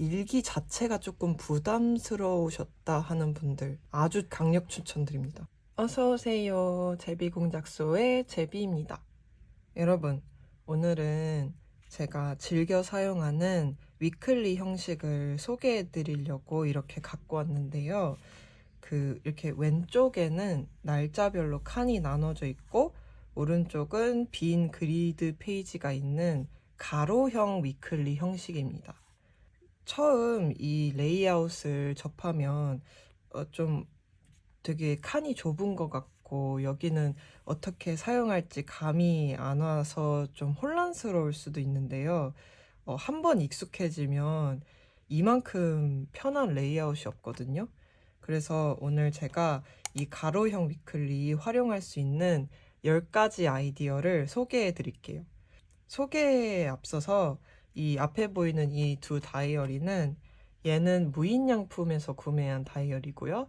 일기 자체가 조금 부담스러우셨다 하는 분들 아주 강력 추천드립니다. 어서오세요. 제비공작소의 제비입니다. 여러분, 오늘은 제가 즐겨 사용하는 위클리 형식을 소개해 드리려고 이렇게 갖고 왔는데요. 이렇게 왼쪽에는 날짜별로 칸이 나눠져 있고 오른쪽은 빈 그리드 페이지가 있는 가로형 위클리 형식입니다. 처음 이 레이아웃을 접하면 좀 되게 칸이 좁은 것 같고 여기는 어떻게 사용할지 감이 안 와서 좀 혼란스러울 수도 있는데요. 한번 익숙해지면 이만큼 편한 레이아웃이 없거든요. 그래서 오늘 제가 이 가로형 위클리 활용할 수 있는 10가지 아이디어를 소개해 드릴게요. 소개에 앞서서 이 앞에 보이는 이 두 다이어리는 얘는 무인양품에서 구매한 다이어리고요.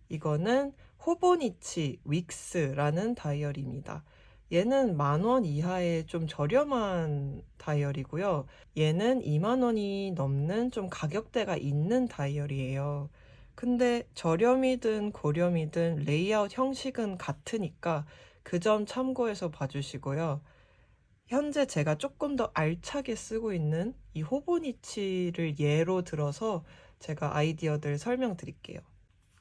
이거는 호보니치 윅스라는 다이어리입니다. 얘는 10,000원 이하의 좀 저렴한 다이어리고요. 얘는 20,000원이 넘는 좀 가격대가 있는 다이어리예요. 근데 저렴이든 고렴이든 레이아웃 형식은 같으니까 그 점 참고해서 봐주시고요. 현재 제가 조금 더 알차게 쓰고 있는 이 호보니치를 예로 들어서 제가 아이디어들 설명드릴게요.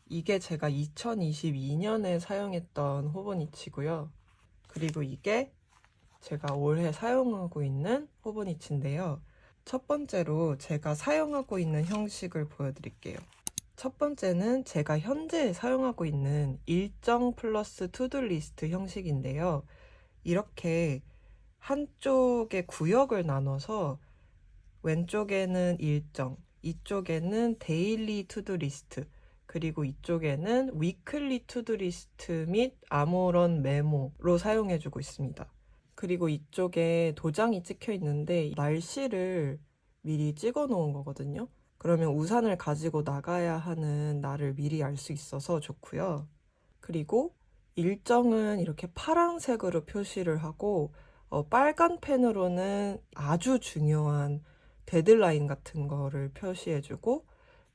이게 제가 2022년에 사용했던 호보니치고요. 그리고 이게 제가 올해 사용하고 있는 호보니치인데요. 첫 번째로 제가 사용하고 있는 형식을 보여드릴게요. 첫 번째는 제가 현재 사용하고 있는 일정 플러스 투두 리스트 형식인데요. 이렇게 한쪽에 구역을 나눠서 왼쪽에는 일정, 이쪽에는 데일리 투두 리스트, 그리고 이쪽에는 위클리 투두 리스트 및 아무런 메모로 사용해주고 있습니다. 그리고 이쪽에 도장이 찍혀 있는데 날씨를 미리 찍어 놓은 거거든요. 그러면 우산을 가지고 나가야 하는 날을 미리 알 수 있어서 좋고요. 그리고 일정은 이렇게 파란색으로 표시를 하고 빨간 펜으로는 아주 중요한 데드라인 같은 거를 표시해주고,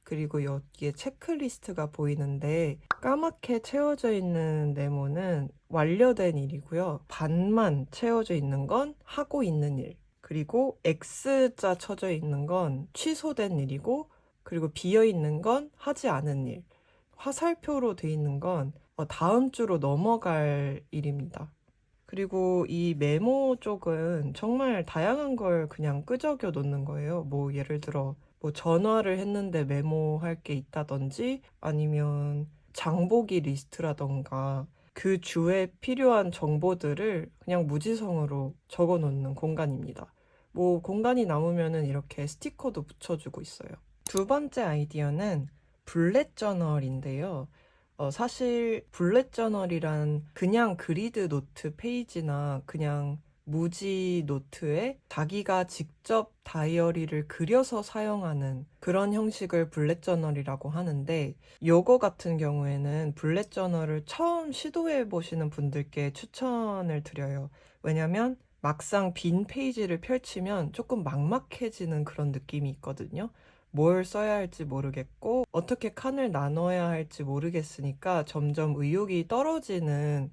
그리고 여기에 체크리스트가 보이는데 까맣게 채워져 있는 네모는 완료된 일이고요. 반만 채워져 있는 건 하고 있는 일, 그리고 X자 쳐져 있는 건 취소된 일이고, 그리고 비어 있는 건 하지 않은 일, 화살표로 돼 있는 건 다음 주로 넘어갈 일입니다. 그리고 이 메모 쪽은 정말 다양한 걸 그냥 끄적여 놓는 거예요. 뭐 예를 들어 뭐 전화를 했는데 메모할 게 있다든지, 아니면 장보기 리스트라던가 그 주에 필요한 정보들을 그냥 무지성으로 적어 놓는 공간입니다. 뭐 공간이 남으면은 이렇게 스티커도 붙여주고 있어요. 두 번째 아이디어는 블렛 저널인데요. 사실 블렛 저널이란 그냥 그리드 노트 페이지나 그냥 무지 노트에 자기가 직접 다이어리를 그려서 사용하는 그런 형식을 블렛 저널이라고 하는데, 요거 같은 경우에는 블렛 저널을 처음 시도해 보시는 분들께 추천을 드려요. 왜냐면 막상 빈 페이지를 펼치면 조금 막막해지는 그런 느낌이 있거든요. 뭘 써야 할지 모르겠고 어떻게 칸을 나눠야 할지 모르겠으니까 점점 의욕이 떨어지는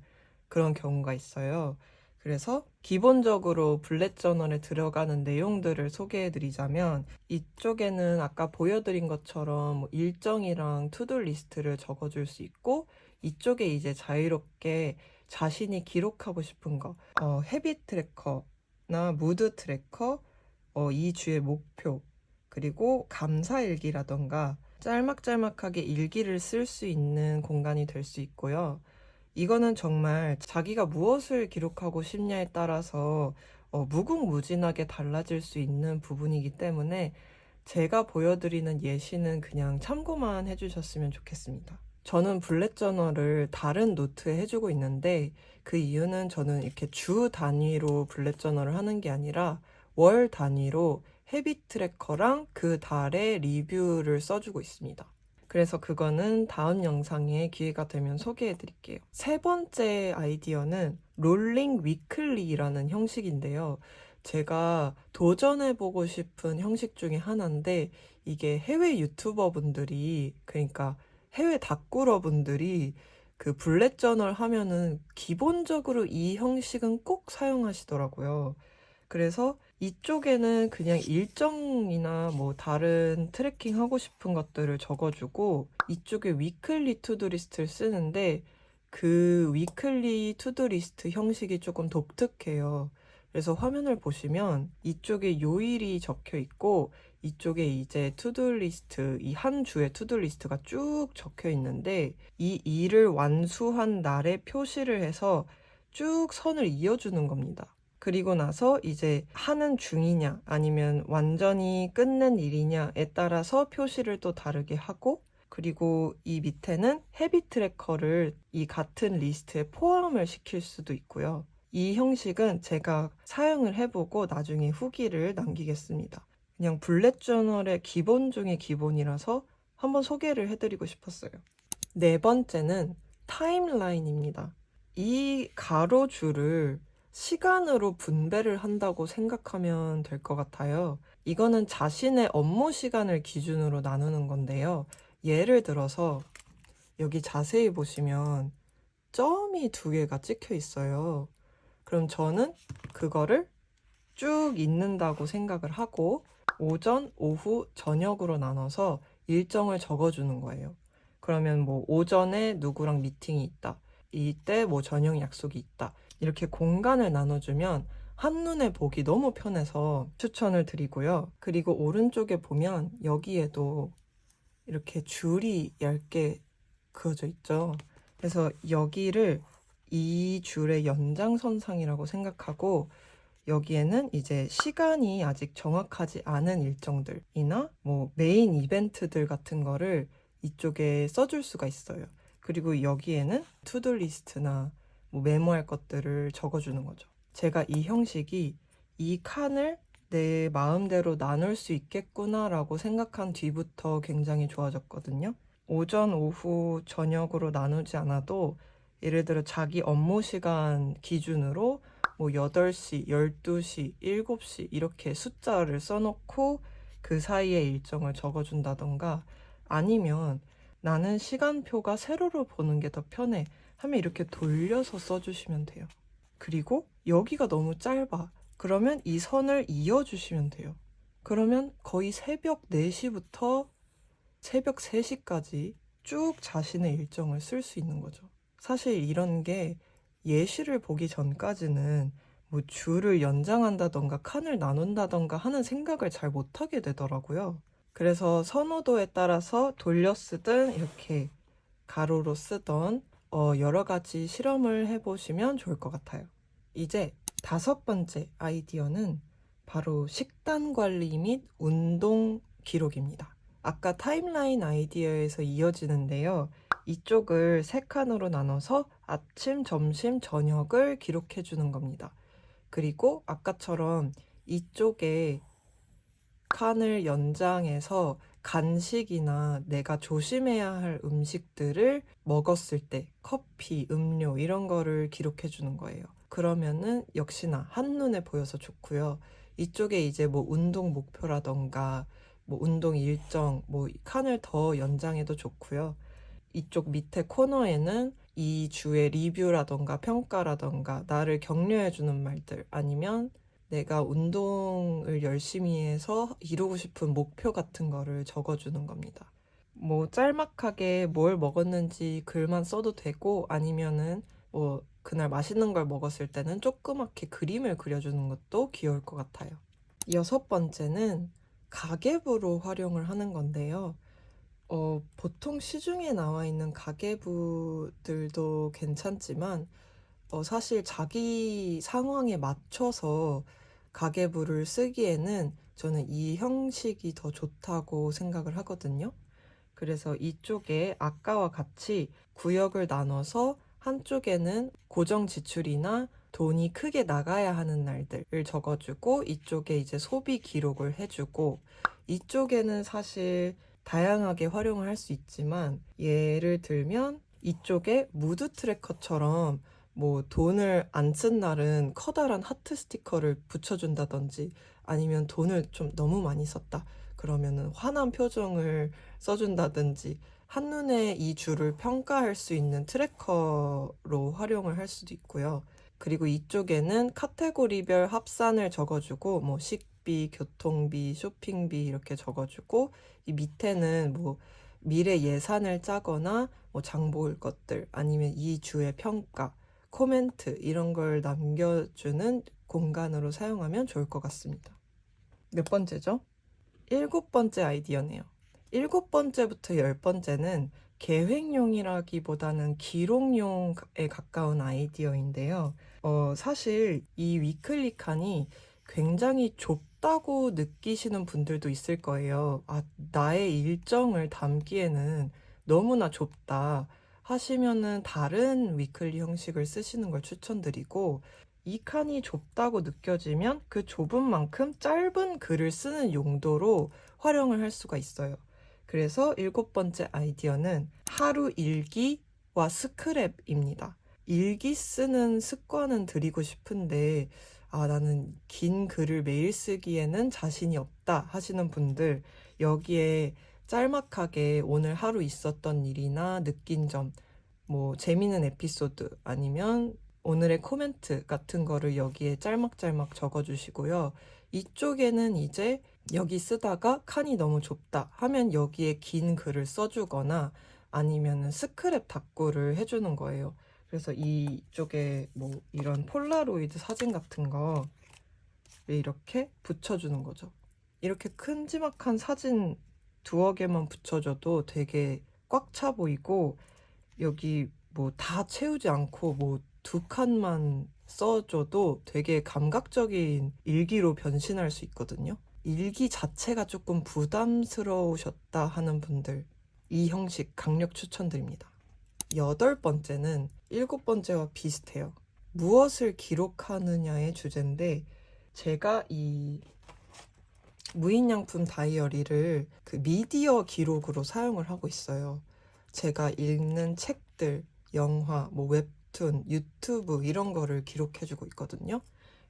그런 경우가 있어요. 그래서 기본적으로 블렛 저널에 들어가는 내용들을 소개해 드리자면, 이쪽에는 아까 보여드린 것처럼 일정이랑 투두 리스트를 적어줄 수 있고, 이쪽에 이제 자유롭게 자신이 기록하고 싶은 거, 헤빗 트래커나 무드 트래커, 이 주의 목표, 그리고 감사일기라던가 짤막짤막하게 일기를 쓸 수 있는 공간이 될 수 있고요. 이거는 정말 자기가 무엇을 기록하고 싶냐에 따라서 무궁무진하게 달라질 수 있는 부분이기 때문에 제가 보여드리는 예시는 그냥 참고만 해주셨으면 좋겠습니다. 저는 블렛 저널을 다른 노트에 해주고 있는데, 그 이유는 저는 이렇게 주 단위로 블렛 저널을 하는 게 아니라 월 단위로 헤빗 트래커랑 그 달의 리뷰를 써주고 있습니다. 그래서 그거는 다음 영상에 기회가 되면 소개해 드릴게요. 세 번째 아이디어는 롤링 위클리라는 형식인데요. 제가 도전해보고 싶은 형식 중에 하나인데, 이게 해외 유튜버 분들이, 그러니까 해외 닥구러 분들이 그 블렛 저널 하면은 기본적으로 이 형식은 꼭 사용하시더라고요. 그래서 이쪽에는 그냥 일정이나 뭐 다른 트래킹 하고 싶은 것들을 적어주고, 이쪽에 위클리 투두 리스트를 쓰는데, 그 위클리 투두 리스트 형식이 조금 독특해요. 그래서 화면을 보시면 이쪽에 요일이 적혀 있고, 이쪽에 이제 투두 리스트, 이 한 주의 투두 리스트가 쭉 적혀 있는데, 이 일을 완수한 날에 표시를 해서 쭉 선을 이어주는 겁니다. 그리고 나서 이제 하는 중이냐 아니면 완전히 끝낸 일이냐에 따라서 표시를 또 다르게 하고, 그리고 이 밑에는 헤비 트래커를 이 같은 리스트에 포함을 시킬 수도 있고요. 이 형식은 제가 사용을 해보고 나중에 후기를 남기겠습니다. 그냥 블렛 저널의 기본 중에 기본이라서 한번 소개를 해드리고 싶었어요. 네 번째는 타임라인입니다. 이 가로줄을 시간으로 분배를 한다고 생각하면 될 것 같아요. 이거는 자신의 업무 시간을 기준으로 나누는 건데요. 예를 들어서 여기 자세히 보시면 점이 2개가 찍혀 있어요. 그럼 저는 그거를 쭉 잇는다고 생각을 하고 오전, 오후, 저녁으로 나눠서 일정을 적어주는 거예요. 그러면 뭐 오전에 누구랑 미팅이 있다. 이때 뭐 저녁 약속이 있다. 이렇게 공간을 나눠주면 한눈에 보기 너무 편해서 추천을 드리고요. 그리고 오른쪽에 보면 여기에도 이렇게 줄이 얇게 그어져 있죠. 그래서 여기를 이 줄의 연장선상이라고 생각하고, 여기에는 이제 시간이 아직 정확하지 않은 일정들이나 뭐 메인 이벤트들 같은 거를 이쪽에 써줄 수가 있어요. 그리고 여기에는 투두 리스트나 뭐 메모할 것들을 적어주는 거죠. 제가 이 형식이 이 칸을 내 마음대로 나눌 수 있겠구나라고 생각한 뒤부터 굉장히 좋아졌거든요. 오전, 오후, 저녁으로 나누지 않아도 예를 들어 자기 업무 시간 기준으로 뭐 8시, 12시, 7시 이렇게 숫자를 써놓고 그 사이에 일정을 적어준다던가, 아니면 나는 시간표가 세로로 보는 게 더 편해 하면 이렇게 돌려서 써주시면 돼요. 그리고 여기가 너무 짧아. 그러면 이 선을 이어주시면 돼요. 그러면 거의 새벽 4시부터 새벽 3시까지 쭉 자신의 일정을 쓸 수 있는 거죠. 사실 이런 게 예시를 보기 전까지는 뭐 줄을 연장한다던가 칸을 나눈다던가 하는 생각을 잘 못하게 되더라고요. 그래서 선호도에 따라서 돌려 쓰든 이렇게 가로로 쓰던 여러 가지 실험을 해보시면 좋을 것 같아요. 이제 5번째 아이디어는 바로 식단 관리 및 운동 기록입니다. 아까 타임라인 아이디어에서 이어지는데요. 이쪽을 3칸으로 나눠서 아침, 점심, 저녁을 기록해 주는 겁니다. 그리고 아까처럼 이쪽에 칸을 연장해서 간식이나 내가 조심해야 할 음식들을 먹었을 때 커피, 음료 이런 거를 기록해 주는 거예요. 그러면은 역시나 한눈에 보여서 좋고요. 이쪽에 이제 뭐 운동 목표라던가 뭐 운동 일정, 뭐 칸을 더 연장해도 좋고요. 이쪽 밑에 코너에는 이 주의 리뷰라던가 평가라던가 나를 격려해주는 말들, 아니면 내가 운동을 열심히 해서 이루고 싶은 목표 같은 거를 적어주는 겁니다. 뭐 짤막하게 뭘 먹었는지 글만 써도 되고, 아니면은 뭐 그날 맛있는 걸 먹었을 때는 조그맣게 그림을 그려주는 것도 귀여울 것 같아요. 6번째는 가계부로 활용을 하는 건데요. 보통 시중에 나와 있는 가계부들도 괜찮지만, 사실 자기 상황에 맞춰서 가계부를 쓰기에는 저는 이 형식이 더 좋다고 생각을 하거든요. 그래서 이쪽에 아까와 같이 구역을 나눠서 한쪽에는 고정 지출이나 돈이 크게 나가야 하는 날들을 적어주고, 이쪽에 이제 소비 기록을 해주고, 이쪽에는 사실 다양하게 활용을 할 수 있지만, 예를 들면 이쪽에 무드 트래커처럼 뭐 돈을 안 쓴 날은 커다란 하트 스티커를 붙여준다든지 아니면 돈을 좀 너무 많이 썼다. 그러면은 화난 표정을 써준다든지 한눈에 이 주를 평가할 수 있는 트래커로 활용을 할 수도 있고요. 그리고 이쪽에는 카테고리별 합산을 적어주고 뭐 식비, 교통비, 쇼핑비 이렇게 적어주고 이 밑에는 뭐 미래 예산을 짜거나 뭐 장 볼 것들 아니면 이 주의 평가, 코멘트 이런 걸 남겨주는 공간으로 사용하면 좋을 것 같습니다. 몇 번째죠? 7번째 아이디어네요. 7번째부터 10번째는 계획용이라기보다는 기록용에 가까운 아이디어인데요. 사실 이 위클리 칸이 굉장히 좁다고 느끼시는 분들도 있을 거예요. 아, 나의 일정을 담기에는 너무나 좁다 하시면은 다른 위클리 형식을 쓰시는 걸 추천드리고, 이 칸이 좁다고 느껴지면 그 좁은 만큼 짧은 글을 쓰는 용도로 활용을 할 수가 있어요. 그래서 7번째 아이디어는 하루 일기와 스크랩입니다. 일기 쓰는 습관은 들이고 싶은데, 아, 나는 긴 글을 매일 쓰기에는 자신이 없다 하시는 분들, 여기에 짤막하게 오늘 하루 있었던 일이나 느낀 점, 뭐 재미있는 에피소드 아니면 오늘의 코멘트 같은 거를 여기에 짤막짤막 적어주시고요. 이쪽에는 이제 여기 쓰다가 칸이 너무 좁다 하면 여기에 긴 글을 써주거나 아니면 스크랩 답구를 해주는 거예요. 그래서 이쪽에 뭐 이런 폴라로이드 사진 같은 거 이렇게 붙여주는 거죠. 이렇게 큼지막한 사진 두어 개만 붙여줘도 되게 꽉 차 보이고, 여기 뭐 다 채우지 않고 뭐 2칸만 써줘도 되게 감각적인 일기로 변신할 수 있거든요. 일기 자체가 조금 부담스러우셨다 하는 분들, 이 형식 강력 추천드립니다. 8번째는 7번째와 비슷해요. 무엇을 기록하느냐의 주제인데, 제가 이 무인양품 다이어리를 그 미디어 기록으로 사용을 하고 있어요. 제가 읽는 책들, 영화, 뭐 웹툰, 유튜브 이런 거를 기록해주고 있거든요.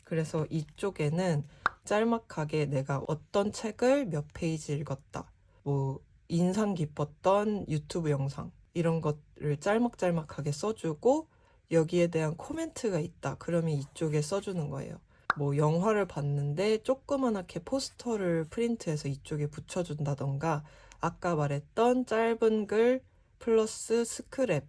그래서 이쪽에는 짤막하게 내가 어떤 책을 몇 페이지 읽었다, 뭐 인상 깊었던 유튜브 영상 이런 것을 짤막짤막하게 써주고, 여기에 대한 코멘트가 있다 그러면 이쪽에 써주는 거예요. 뭐 영화를 봤는데 조그만하게 포스터를 프린트해서 이쪽에 붙여준다던가, 아까 말했던 짧은 글 플러스 스크랩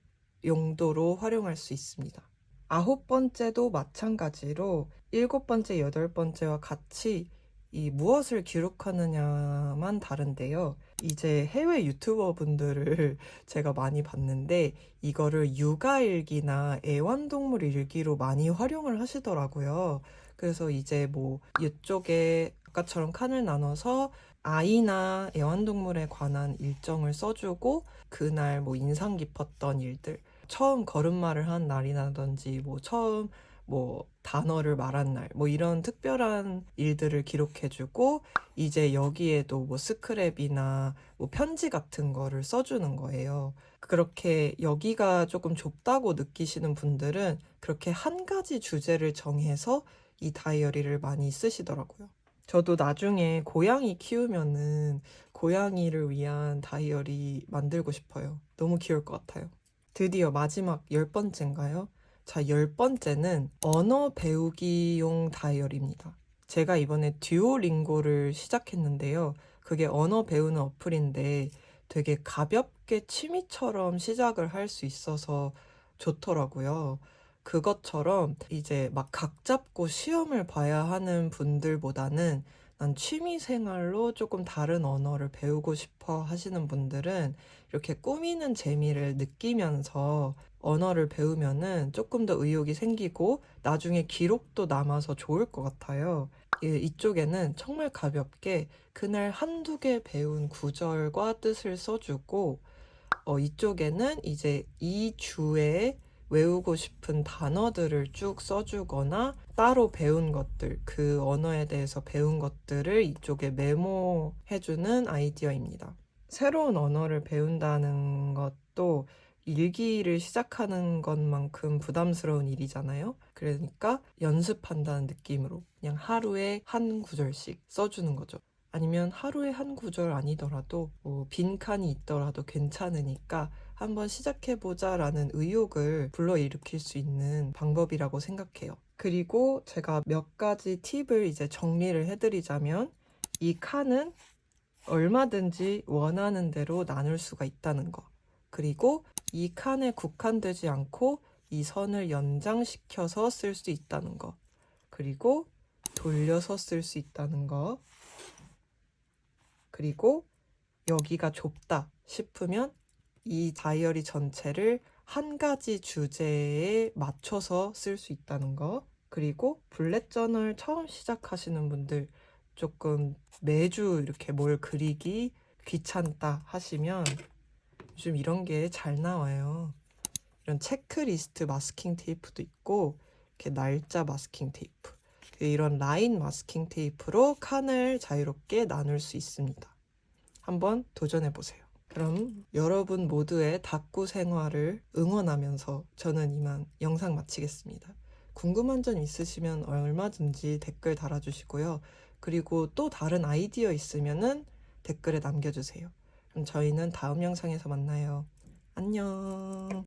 용도로 활용할 수 있습니다. 9번째도 마찬가지로 7번째, 8번째와 같이 이 무엇을 기록하느냐만 다른데요. 이제 해외 유튜버 분들을 제가 많이 봤는데 이거를 육아일기나 애완동물 일기로 많이 활용을 하시더라고요. 그래서 이제 뭐 이쪽에 아까처럼 칸을 나눠서 아이나 애완동물에 관한 일정을 써주고, 그날 뭐 인상 깊었던 일들, 처음 걸음마를 한 날이라든지 뭐 처음 뭐 단어를 말한 날, 뭐 이런 특별한 일들을 기록해주고, 이제 여기에도 뭐 스크랩이나 뭐 편지 같은 거를 써주는 거예요. 그렇게 여기가 조금 좁다고 느끼시는 분들은 그렇게 한 가지 주제를 정해서 이 다이어리를 많이 쓰시더라고요. 저도 나중에 고양이 키우면은 고양이를 위한 다이어리 만들고 싶어요. 너무 귀여울 것 같아요. 드디어 마지막 10번째인가요? 자, 10번째는 언어 배우기용 다이어리입니다. 제가 이번에 듀오링고를 시작했는데요. 그게 언어 배우는 어플인데 되게 가볍게 취미처럼 시작을 할 수 있어서 좋더라고요. 그것처럼 이제 막 각 잡고 시험을 봐야 하는 분들보다는 난 취미 생활로 조금 다른 언어를 배우고 싶어 하시는 분들은 이렇게 꾸미는 재미를 느끼면서 언어를 배우면은 조금 더 의욕이 생기고 나중에 기록도 남아서 좋을 것 같아요. 이쪽에는 정말 가볍게 그날 한두 개 배운 구절과 뜻을 써주고, 이쪽에는 이제 이 주에 외우고 싶은 단어들을 쭉 써주거나 따로 배운 것들, 그 언어에 대해서 배운 것들을 이쪽에 메모해주는 아이디어입니다. 새로운 언어를 배운다는 것도 일기를 시작하는 것만큼 부담스러운 일이잖아요. 그러니까 연습한다는 느낌으로 그냥 하루에 한 구절씩 써주는 거죠. 아니면 하루에 한 구절 아니더라도 뭐 빈칸이 있더라도 괜찮으니까 한번 시작해보자 라는 의욕을 불러일으킬 수 있는 방법이라고 생각해요. 그리고 제가 몇 가지 팁을 이제 정리를 해드리자면, 이 칸은 얼마든지 원하는 대로 나눌 수가 있다는 거. 그리고 이 칸에 국한되지 않고 이 선을 연장시켜서 쓸 수 있다는 거. 그리고 돌려서 쓸 수 있다는 거. 그리고 여기가 좁다 싶으면 이 다이어리 전체를 한 가지 주제에 맞춰서 쓸 수 있다는 거. 그리고 블랙 저널 처음 시작하시는 분들, 조금 매주 이렇게 뭘 그리기 귀찮다 하시면 요즘 이런 게 잘 나와요. 이런 체크리스트 마스킹 테이프도 있고, 이렇게 날짜 마스킹 테이프, 이런 라인 마스킹 테이프로 칸을 자유롭게 나눌 수 있습니다. 한번 도전해보세요. 그럼 여러분 모두의 닭구 생활을 응원하면서 저는 이만 영상 마치겠습니다. 궁금한 점 있으시면 얼마든지 댓글 달아주시고요. 그리고 또 다른 아이디어 있으면은 댓글에 남겨주세요. 그럼 저희는 다음 영상에서 만나요. 안녕.